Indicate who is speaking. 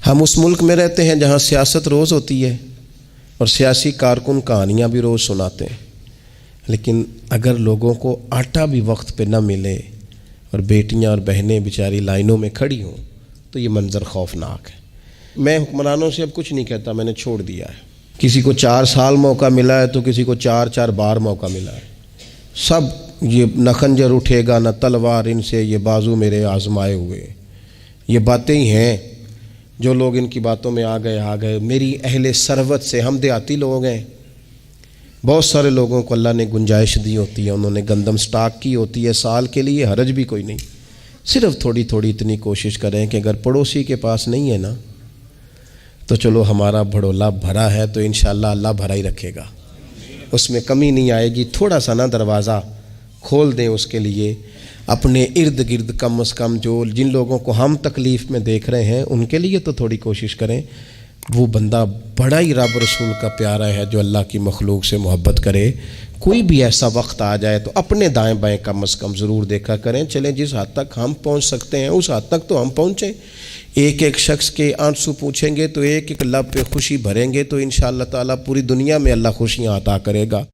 Speaker 1: ہم اس ملک میں رہتے ہیں جہاں سیاست روز ہوتی ہے اور سیاسی کارکن کہانیاں بھی روز سناتے ہیں، لیکن اگر لوگوں کو آٹا بھی وقت پہ نہ ملے اور بیٹیاں اور بہنیں بیچاری لائنوں میں کھڑی ہوں تو یہ منظر خوفناک ہے۔ میں حکمرانوں سے اب کچھ نہیں کہتا، میں نے چھوڑ دیا ہے۔ کسی کو 4 سال موقع ملا ہے تو کسی کو 4 بار موقع ملا ہے۔ سب یہ نہ خنجر اٹھے گا نہ تلوار ان سے، یہ بازو میرے آزمائے ہوئے، یہ باتیں ہی ہیں۔ جو لوگ ان کی باتوں میں آ گئے۔ میری اہل ثروت سے، ہم دیہاتی لوگ ہیں، بہت سارے لوگوں کو اللہ نے گنجائش دی ہوتی ہے، انہوں نے گندم سٹاک کی ہوتی ہے سال کے لیے، حرج بھی کوئی نہیں۔ صرف تھوڑی تھوڑی اتنی کوشش کریں کہ اگر پڑوسی کے پاس نہیں ہے نا تو چلو ہمارا بھڑولا بھرا ہے تو انشاءاللہ اللہ بھرا ہی رکھے گا، اس میں کمی نہیں آئے گی۔ تھوڑا سا نا دروازہ کھول دیں اس کے لیے، اپنے ارد گرد کم از کم جو جن لوگوں کو ہم تکلیف میں دیکھ رہے ہیں ان کے لیے تو تھوڑی کوشش کریں۔ وہ بندہ بڑا ہی رب رسول کا پیارا ہے جو اللہ کی مخلوق سے محبت کرے۔ کوئی بھی ایسا وقت آ جائے تو اپنے دائیں بائیں کم از کم ضرور دیکھا کریں۔ چلیں جس حد تک ہم پہنچ سکتے ہیں اس حد تک تو ہم پہنچیں۔ ایک ایک شخص کے آنسو پوچھیں گے تو ایک ایک لب پہ خوشی بھریں گے تو انشاءاللہ تعالیٰ پوری دنیا میں اللہ خوشیاں عطا کرے گا۔